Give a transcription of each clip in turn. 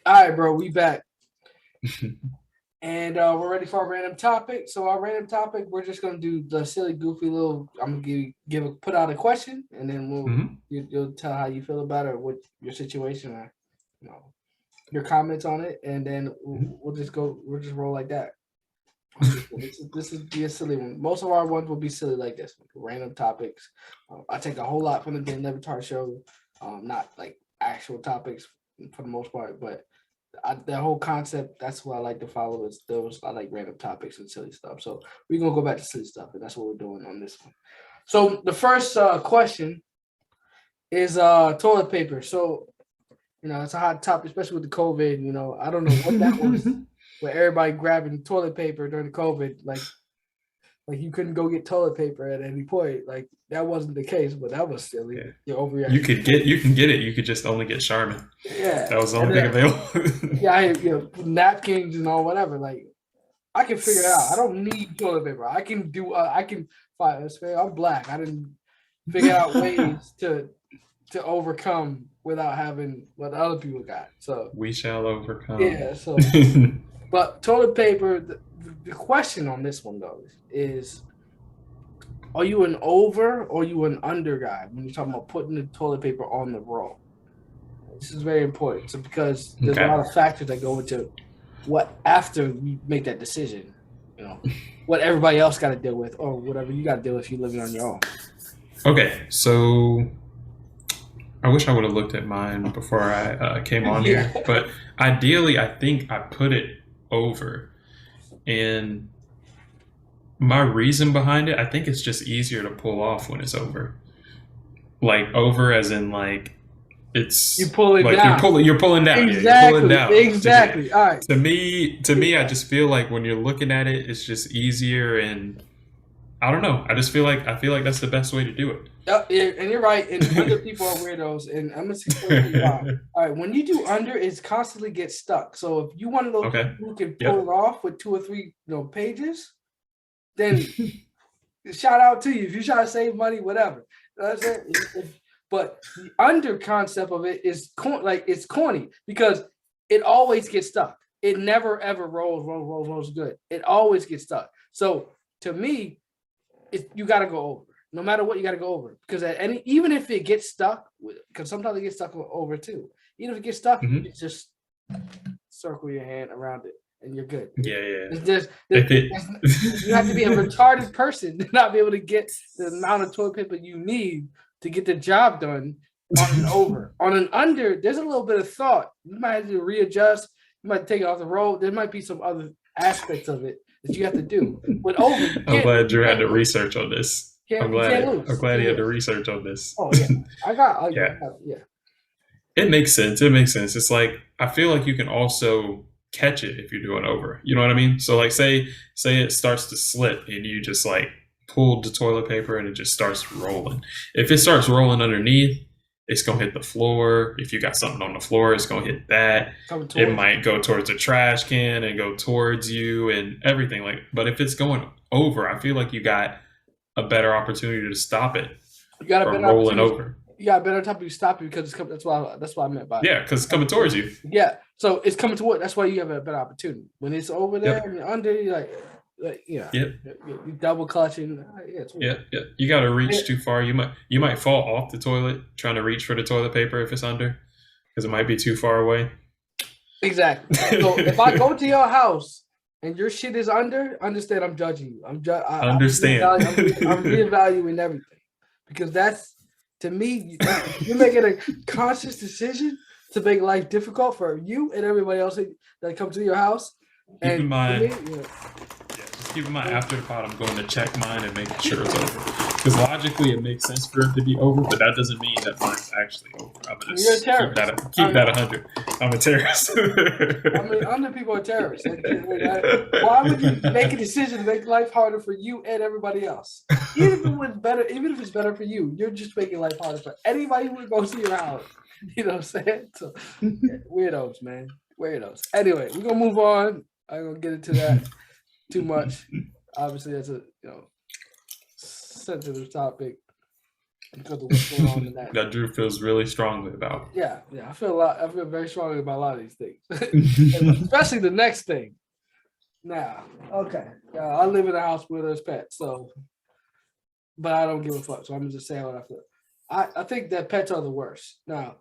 All right, bro, we back. And we're ready for our random topic. So our random topic, we're just gonna do the silly, goofy little. I'm gonna put out a question, and then Hmm. you'll tell how you feel about it, or what your situation, or your comments on it, and then we'll just go. We'll just roll like that. This is be a silly one. Most of our ones will be silly like this, random topics. I take a whole lot from the Dan Levitar show, not like actual topics for the most part, but the whole concept, that's what I like to follow is those. I like random topics and silly stuff. So we're gonna go back to silly stuff, and that's what we're doing on this one. So the first question is toilet paper. So it's a hot topic, especially with the COVID. I don't know what that was, where everybody grabbing toilet paper during the COVID, like you couldn't go get toilet paper at any point. Like that wasn't the case, but that was silly. Yeah. You're You overreacting. can get it. You could just only get Charmin. Yeah, That was the and only thing then available. yeah, napkins and all whatever. Like I can figure it out. I don't need toilet paper. I can do. I can fight. I'm black. I didn't figure out ways to overcome without having what other people got. So We shall overcome. yeah. So, but toilet paper. The question on this one though is: are you an over or are you an under guy when you're talking about putting the toilet paper on the roll? This is very important. So because there's a Okay. lot of factors that go into what after we make that decision, what everybody else got to deal with, or whatever you got to deal with if you're living on your own. Okay. So I wish I would have looked at mine before I came on Yeah. here, but ideally, I think I put it over. And my reason behind it, I think it's just easier to pull off when it's over. Like over as in like You it's pull it like down. you're pulling down. Yeah, you're pulling Exactly. down. Exactly. All right. To me, I just feel like when you're looking at it, it's just easier, and I don't know. I feel like that's the best way to do Yeah, and you're right. And other people are weirdos. And I'm gonna explain why. it. All right. When you do under, it constantly gets stuck. So if you one of those Okay. people who can pull Yep. it off with two or three pages, then shout out to you. If you try to save money, whatever. That's it. But the under concept of it is it's corny because it always gets stuck. It never ever rolls good. It always gets stuck. So to me, you got to go over. No matter what, you got to go over because even if it gets stuck, because sometimes it gets stuck over too. Even if it gets stuck, Hmm. you just circle your hand around it and you're good. Yeah, yeah. It's just If you have to be a it. retarded person to not be able to get the amount of toilet paper you need to get the job done on an over. On an under, there's a little bit of thought. You might have to readjust. You might take it off the road. There might be some other aspects of it that you have to do. With over, I'm glad you Drew had can't to lose. research on this. You can't lose. I'm You glad he can't had to lose. research on this. Oh yeah, Yeah. yeah. It makes sense. It makes sense. It's like I feel like you can also catch it if you're doing over. You know what I mean? So like say it starts to slip and you just like pulled the toilet paper and it just starts rolling. If it starts rolling underneath, it's gonna hit the floor. If you got something on the floor, it's gonna hit that. Coming It towards might go towards a trash can and go towards you and everything like. But if it's going over, I feel like you got a better opportunity to stop it you got a from better rolling opportunity. over. You got a better time to stop you because it's coming. That's what I meant by it. Yeah, because it's coming towards you. Yeah, so it's coming toward. That's why you have a better opportunity. When it's over there Yep. and you're under, you're Yep. you double clutching. Yeah, it's weird. Yeah. You got to reach too far. You might fall off the toilet trying to reach for the toilet paper if it's under, because it might be too far away. Exactly. So if I go to your house and your shit is under, understand I'm judging you. Understand. I'm reevaluating everything because that's to me. You're making a conscious decision to make life difficult for you and everybody else that comes to your house. Keep in mind, for me, just keep in mind after the pod, I'm going to check mine and make sure it's over. Because logically, it makes sense for it to be over, but that doesn't mean that mine's actually over. I'm gonna You're a terrorist. keep that 100. I'm a terrorist. I mean, under people are terrorists. Why would you make a decision to make life harder for you and everybody else? Even if it's better for you, you're just making life harder for anybody who goes to your house. You know what I'm saying? So, weirdos, man. Weirdos. Anyway, we're gonna move on. I'm gonna get into that too much. Obviously, that's a sensitive topic. because of what's going on in that. That Drew feels really strongly about. Yeah, I feel very strongly about a lot of these things, especially the next thing. Now, okay, I live in a house where there's pets, so, but I don't give a fuck. So I'm just saying what I feel. I think that pets are the worst. Now,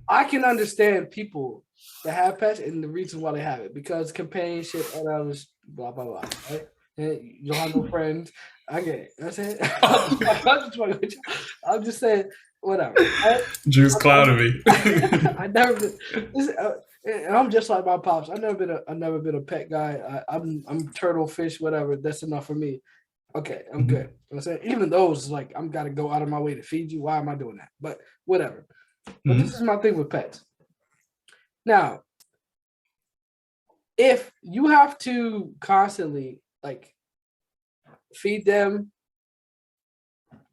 I can understand people that have pets and the reason why they have it, because companionship and others, blah blah blah. Right? And you don't have no friends. I get it. That's it. I'm just saying, whatever. Drew's clouding me. I never been. And I'm just like my pops. I've never been a pet guy. I'm turtle, fish, whatever. That's enough for me. Okay, I'm good. I'm saying, even those, like, I'm gotta go out of my way to feed you. Why am I doing that? But whatever. But this is my thing with pets. Now, if you have to constantly like feed them,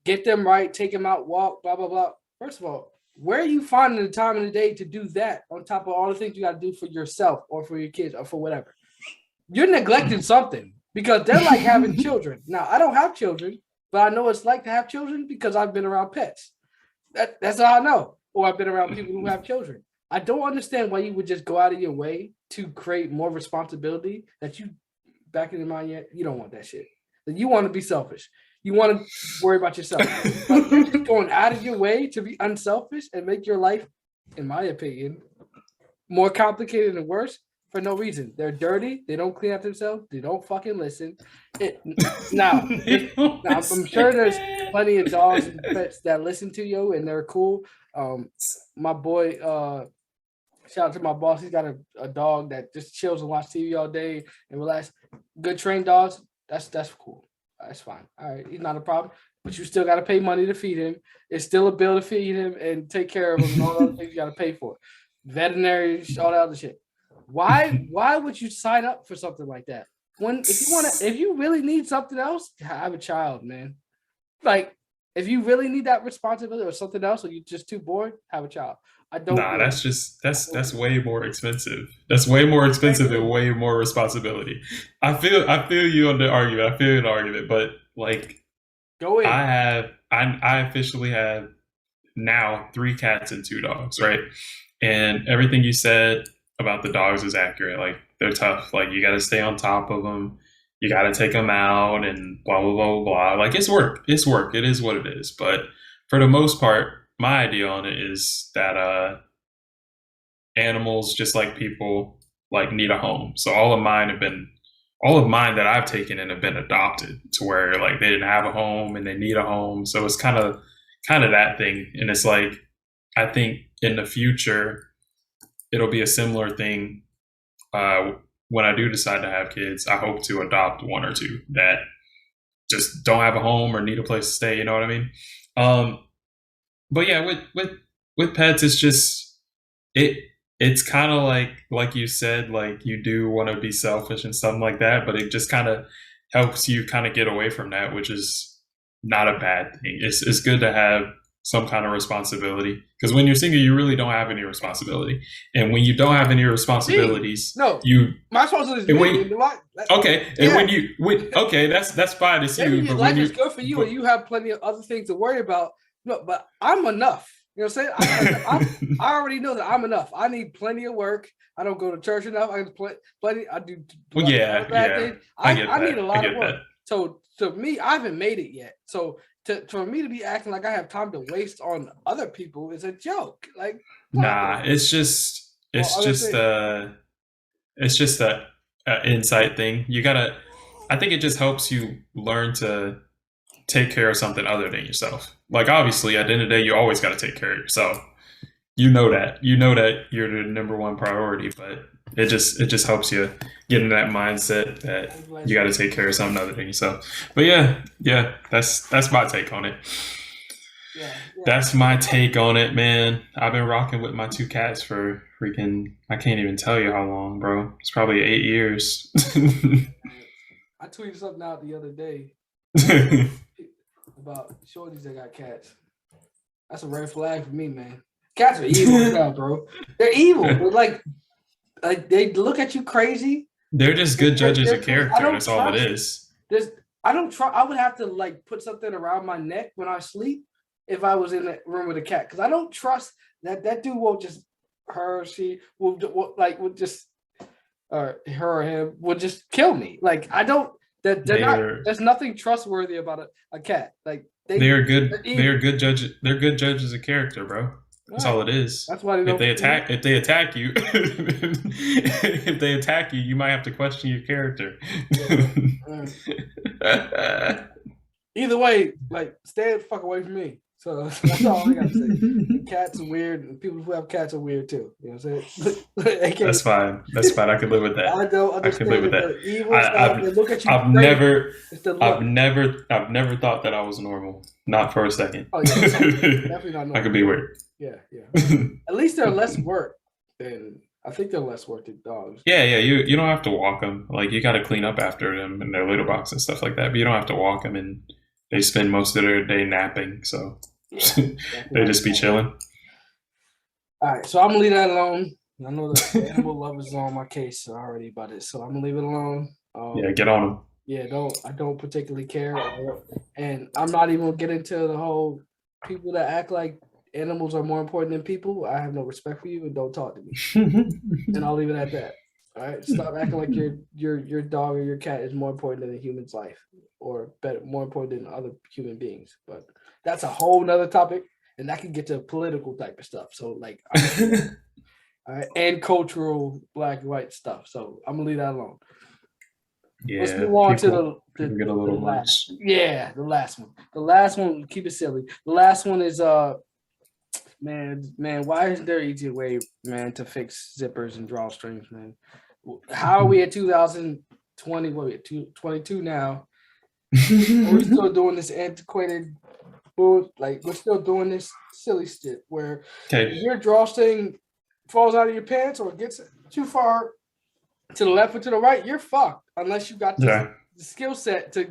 get them right, take them out, walk, blah blah blah. First of all, where are you finding the time in the day to do that on top of all the things you got to do for yourself or for your kids or for whatever? You're neglecting something, because they're like having children. Now, I don't have children, but I know it's like to have children because I've been around pets. That's all I know. Or I've been around people who have children. I don't understand why you would just go out of your way to create more responsibility that you, back in your mind, yet you don't want that shit. You want to be selfish. You want to worry about yourself. But you're just going out of your way to be unselfish and make your life, in my opinion, more complicated and worse for no reason. They're dirty. They don't clean up themselves. They don't fucking listen. Now, I'm sure there's plenty of dogs and pets that listen to you and they're cool. My boy, shout out to my boss. He's got a dog that just chills and watches TV all day and relax. Good trained dogs. That's cool. That's fine. All right, he's not a problem. But you still got to pay money to feed him. It's still a bill to feed him and take care of him and all the other things you got to pay for. Veterinary, all that other shit. Why would you sign up for something like that? If you really need something else, have a child, man. Like, if you really need that responsibility or something else, or you're just too bored, have a child. I don't. Nah, that's way more expensive. That's way more expensive and way more responsibility. I feel you on the argument. I feel an argument, but like, go in. I officially have now 3 cats and 2 dogs, right? And everything you said about the dogs is accurate. Like, they're tough. Like, you got to stay on top of them. You got to take them out and blah, blah, blah, blah. Like, it's work. It's work. It is what it is. But for the most part, my idea on it is that animals, just like people, like, need a home. So all of mine that I've taken in have been adopted to where, like, they didn't have a home and they need a home. So it's kind of that thing. And it's like, I think in the future, it'll be a similar thing. When I do decide to have kids, I hope to adopt 1 or 2 that just don't have a home or need a place to stay. You know what I mean? But yeah, with pets, it's just it's kind of like you said, like, you do want to be selfish and something like that, but it just kind of helps you kind of get away from that, which is not a bad thing. It's good to have some kind of responsibility, because when you're single, you really don't have any responsibility, and when you don't have any responsibilities, my responsibility. Okay, that's fine. It's you. But life is good for you, and you have plenty of other things to worry about. No, but I'm enough. You know what I'm saying? I already know that I'm enough. I need plenty of work. I don't go to church enough. I get plenty. I do. Well, yeah. I need a lot of work. That. So to me, I haven't made it yet. So for me to be acting like I have time to waste on other people is a joke. Like, nah, it's just an insight thing. You gotta. I think it just helps you learn to take care of something other than yourself. Like, obviously, at the end of the day, you always got to take care of yourself. You know that you're the number one priority, but it just helps you get in that mindset that you got to take care of something other than yourself. But yeah, that's my take on it. Yeah. That's my take on it, man. I've been rocking with my 2 cats for freaking, I can't even tell you how long, bro. It's probably 8 years. I tweeted something out the other day about shorties that got cats. That's a red flag for me, man. Cats are evil now, bro. They're evil. But like they look at you crazy. They're just good judges of character. That's all it is. I don't try. I would have to like put something around my neck when I sleep if I was in the room with a cat, because I don't trust that dude won't just she would just or her or him would just kill me. Like I don't there's nothing trustworthy about a cat. Like they're good judges of character, bro. That's all it is. That's why if they attack you, if they attack you, you might have to question your character. Either way, like stay the fuck away from me. So that's all I gotta say. Cats are weird, and people who have cats are weird too. You know what I'm saying? That's fine. That's fine. I can live with that. I don't understand. I can live with that. Evil stuff, they look at you. I've never thought that I was normal. Not for a second. Oh yeah, definitely not normal. I could be weird. Yeah. At least they're less work than I think they're less work than dogs. Yeah. You don't have to walk them. Like you got to clean up after them in their litter box and stuff like that. But you don't have to walk them, and they spend most of their day napping. So they just be chilling. All right, so I'm gonna leave that alone. I know the animal lovers is on my case already about it, so I'm gonna leave it alone. Yeah, get on them. Yeah, I don't particularly care, and I'm not even gonna get into the whole people that act like animals are more important than people. I have no respect for you, and don't talk to me. And I'll leave it at that. All right, stop acting like your dog or your cat is more important than a human's life, or more important than other human beings. But that's a whole nother topic, and that can get to political type of stuff. So like, all right, and cultural black and white stuff. So I'm gonna leave that alone. Yeah, let's move on to the get a little last. Yeah, the last one. The last one, keep it silly. The last one is man, why isn't there an easier way, man, to fix zippers and drawstrings, man? How are we at 2020? What are we at 22 now? We're still doing this antiquated bull, like we're still doing this silly shit where your drawstring falls out of your pants or gets too far to the left or to the right, you're fucked unless you got the skill set to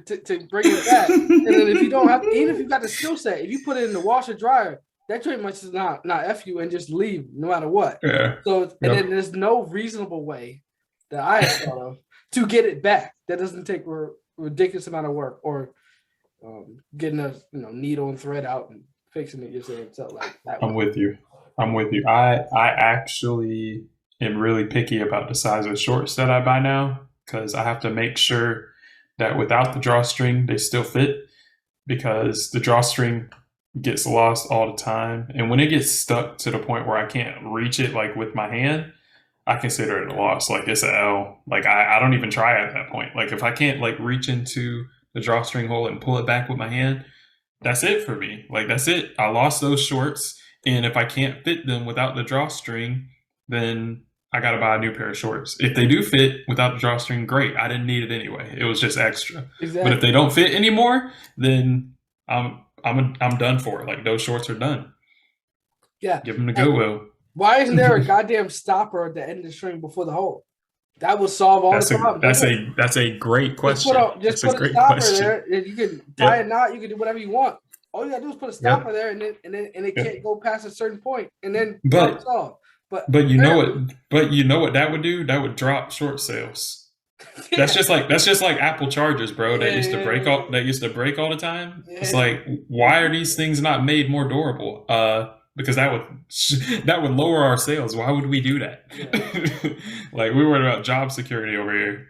bring it back. And then if you don't have, even if you got the skill set, if you put it in the washer dryer, that pretty much is not F you and just leave no matter what. Yeah. So and then there's no reasonable way that I have thought of to get it back that doesn't take a ridiculous amount of work or getting a needle and thread out and fixing it yourself. So like that I'm with you. I actually am really picky about the size of shorts that I buy now because I have to make sure that without the drawstring they still fit, because the drawstring gets lost all the time, and when it gets stuck to the point where I can't reach it like with my hand, I consider it a loss. Like it's an L. Like I don't even try at that point. Like if I can't like reach into the drawstring hole and pull it back with my hand, that's it for me. Like that's it. I lost those shorts, and if I can't fit them without the drawstring, then I got to buy a new pair of shorts. If they do fit without the drawstring, great. I didn't need it anyway. It was just extra. Exactly. But if they don't fit anymore, then I'm done for. Like those shorts are done. Yeah. Give them to Goodwill. Why isn't there a goddamn stopper at the end of the string before the hole? That would solve all the problems. That's a great question. Just put a stopper there, and you can tie a knot. You can do whatever you want. All you gotta do is put a stopper there, and it can't go past a certain point, and then it's solved. But you know what that would do? That would drop short sales. That's just like Apple chargers, bro. That used to break all the time. Yeah. It's like, why are these things not made more durable? Because that would lower our sales. Why would we do that? Yeah. Like we worried about job security over here.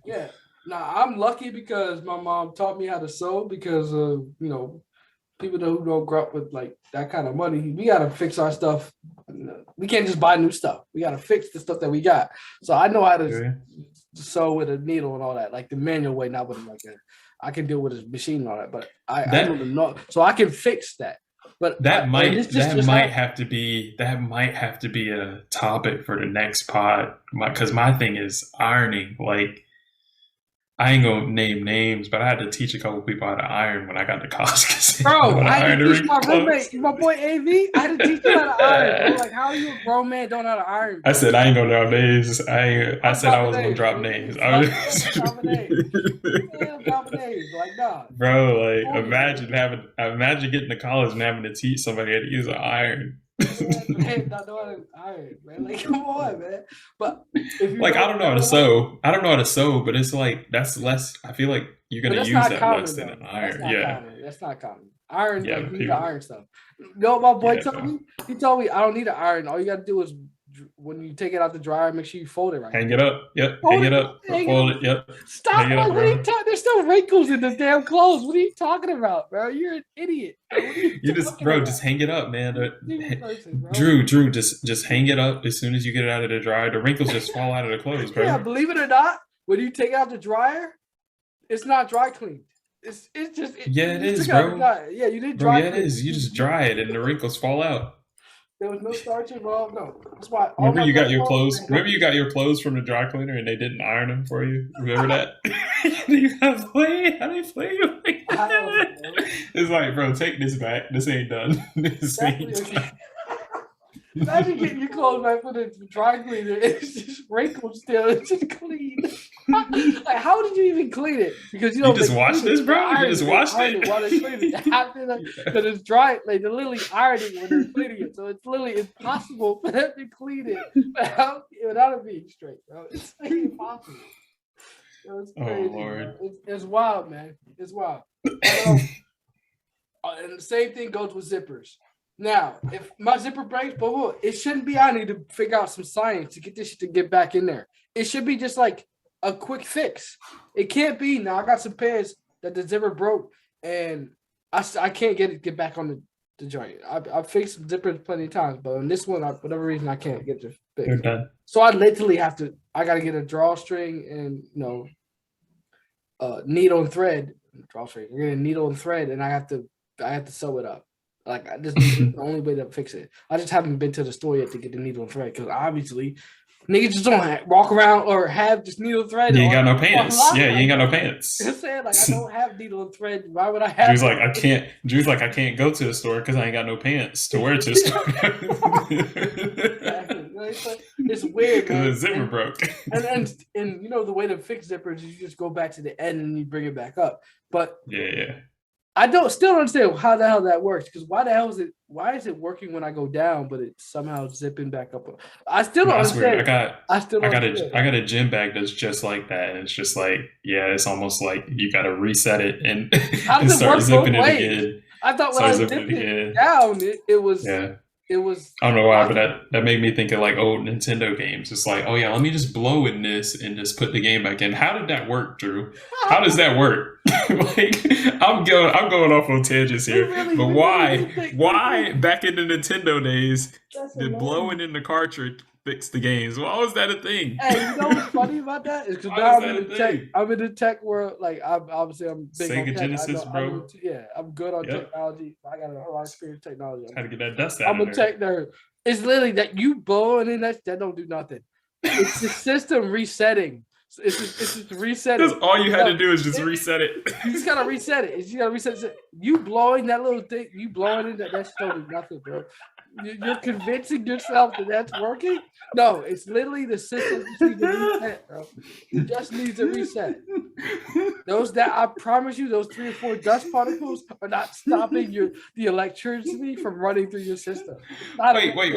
Yeah. Now I'm lucky because my mom taught me how to sew because of people who don't grow up with like that kind of money. We gotta fix our stuff. We can't just buy new stuff. We gotta fix the stuff that we got. So I know how to sew with a needle and all that, like the manual way, not with like I can deal with a machine and all that. But I don't know, so I can fix that. But that might have to be a topic for the next pod, because my thing is ironing. Like I ain't gonna name names, but I had to teach a couple people how to iron when I got to college. Bro, I had to teach my roommate, my boy AV. I had to teach him how to iron. Bro, like, how are you a grown man don't know how to iron? Bro? I said I ain't gonna drop names. I said I was gonna drop names. Drop names. Like, nah. Bro, like imagine getting to college and having to teach somebody how to use an iron. man, not know how to iron, man. Like, come on, man. But if you Like, I don't know how to know, sew. I don't know how to sew, but it's like that's less. I feel like you're but gonna that's use not that less common than though. an That's iron. not Yeah, common. That's not common. Iron, yeah, like but you need to people. iron stuff. You know what my boy Yeah, told me? He told me I don't need to iron. All you gotta do is when you take it out the dryer, make sure you fold it right. hang it up. Yep, Fold hang it, it up. hang it Fold up. it. Yep, Stop! hang it up, Like, what are you bro. talking? There's still wrinkles in the damn clothes. What are you talking about, bro? You're an idiot. Bro. What are you You just, talking bro, about? just hang it up, man. Stupid person, bro. Drew, just hang it up as soon as you get it out of the dryer. The wrinkles just fall out of the clothes, bro. Yeah, believe it or not, when you take it out the dryer, it's not dry cleaned. It's just Yeah, it you is, took it out the bro. dryer. Yeah, you did Bro, dry yeah, it clean. is. You just dry it and the wrinkles fall out. There was no starch involved. No, that's why all Remember my you got best your clothes clothes. ain't Remember good. you got your clothes from the dry cleaner and they didn't iron them for you. Remember that? You gotta play. How they play you like I don't that? know. It's like, bro, take this back. This ain't done. This ain't Definitely. done. Imagine getting your clothes back from the dry cleaner. It's just wrinkled still. It's just clean. Like, how did you even clean it? Because You just wash this, bro? You just washed it? While they're cleaning it. Because it's dry. Like, they're literally ironing when they're cleaning it. So it's literally impossible for them to clean it without it being straight, bro. It's like impossible. Yo, it's crazy. Oh, Lord. It's wild, man. It's wild. And the same thing goes with zippers. Now, if my zipper breaks, but it shouldn't be. I need to figure out some science to get this shit to get back in there. It should be just like a quick fix. It can't be. Now I got some pairs that the zipper broke, and I can't get back on the joint. I've fixed some zippers plenty of times, but on this one, for whatever reason, I can't get it You're fixed. done. So I literally have to. I got to get a drawstring and needle and thread. Drawstring. I get a needle and thread, and I have to sew it up. Like, this is the only way to fix it. I just haven't been to the store yet to get the needle and thread because obviously niggas just don't walk around or have just needle and thread. You ain't got no pants. Yeah, you ain't got no pants. I'm saying, like, I don't have needle and thread. Why would I have? Drew's like, I can't go to the store because I ain't got no pants to wear to the store. It's weird, man. Because the zipper broke. And you know the way to fix zippers is you just go back to the end and you bring it back up. But Yeah. I still don't understand how the hell that works. Because why is it working when I go down, but it's somehow zipping back up? I still don't understand. I got a gym bag that's just like that. And it's just like, yeah, it's almost like you got to reset it and, and start zipping it again. I thought when I zipped it down, it was. Yeah. It was. I don't know why, but that made me think of like old Nintendo games. It's like, oh yeah, let me just blow in this and just put the game back in. How did that work, Drew? How does that work? Like, I'm going off on tangents here, but why back in the Nintendo days did blowing in the cartridge fix the games? Why was that a thing? Hey, you know what's funny about that is because now I'm in the tech world. Like, I'm big Sega on tech. Genesis, bro. I'm good on technology. I got a whole lot of experience in technology. How to get that dust out. I'm a tech nerd. It's literally that you blowing in that don't do nothing. It's the system resetting. It's just resetting. Because all you had to do is just reset it. You just gotta reset it. You gotta reset it. You blowing that little thing. You blowing in that still do nothing, bro. You're convincing yourself that that's working? No, it's literally the system just needs to reset, bro. It just needs a reset. I promise you, those 3 or 4 dust particles are not stopping the electricity from running through your system. Wait. But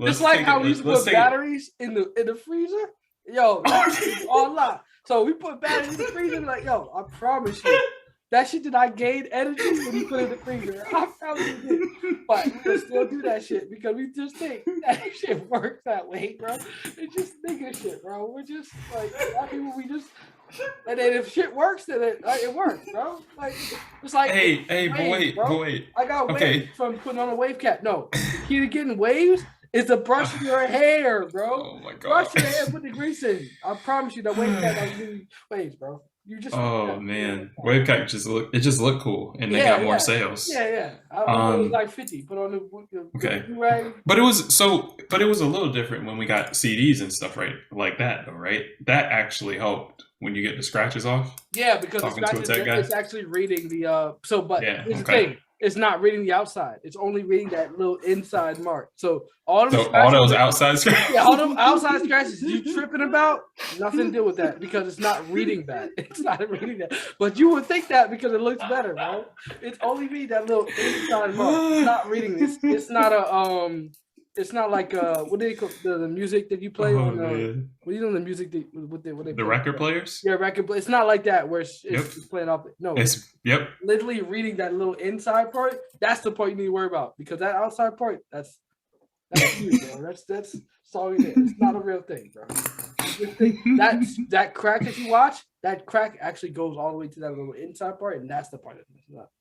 it's like how we used to put batteries in the freezer. Yo, that's all lot. So we put batteries in the freezer, like, yo, I promise you. That shit did not gain energy when you put it in the freezer. I probably did. But we'll still do that shit because we just think that shit works that way, bro. It's just nigga shit, bro. We're just like, and then if shit works, then it works, bro. Like, it's like, wait. I got waves from putting on a wave cap. No, the key to getting waves is to brush your hair, bro. Oh my god. Brush your hair, put the grease in. I promise you, that wave cap doesn't give you waves, bro. You just wave cap just looked cool, and they got more sales. Yeah. I was like 50. Put on the But it was a little different when we got CDs and stuff, right? Like that, though, right? That actually helped when you get the scratches off. Yeah, because the scratches, it's actually reading the. Here's the thing: it's not reading the outside. It's only reading that little inside mark. So all So all those outside scratches. yeah, all those outside scratches you tripping about, nothing to do with that because it's not reading that. It's not reading that. But you would think that because it looks better, bro. It's only reading that little inside mark. It's not reading this. It's not a It's not like what do they call the music that you play on? What do you know the music that what they the record players? Yeah, record play. It's not like that where it's playing off. No, it's literally reading that little inside part. That's the part you need to worry about because that outside part, that's you, bro. That's all it is. It's not a real thing, bro. That crack that you watch, that crack actually goes all the way to that little inside part, and that's the part that's messing up.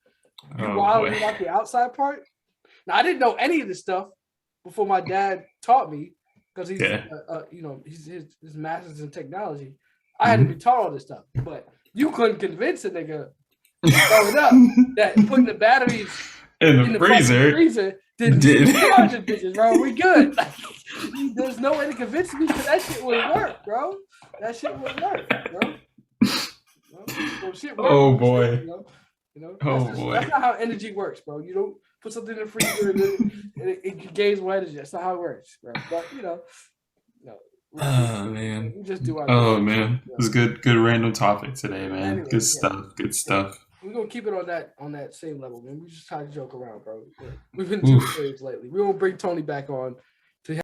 You watch the outside part. Now I didn't know any of this stuff before my dad taught me because he's his master's in technology. I had to be taught all this stuff, but you couldn't convince a nigga growing up that putting the batteries in the freezer didn't charge the bitches, bro. We good. Like, there's no way to convince me because that shit wouldn't work, bro. That shit wouldn't work, bro. So shit works, oh boy. That's not how energy works, bro. You don't put something in the freezer and it gains more energy. That's not how it works, bro. But no. Oh man. We just do our man. It was a good random topic today, man. Anyway, good stuff. We're gonna keep it on that same level, man. We just try to joke around, bro. We've been too serious lately. We won't bring Tony back on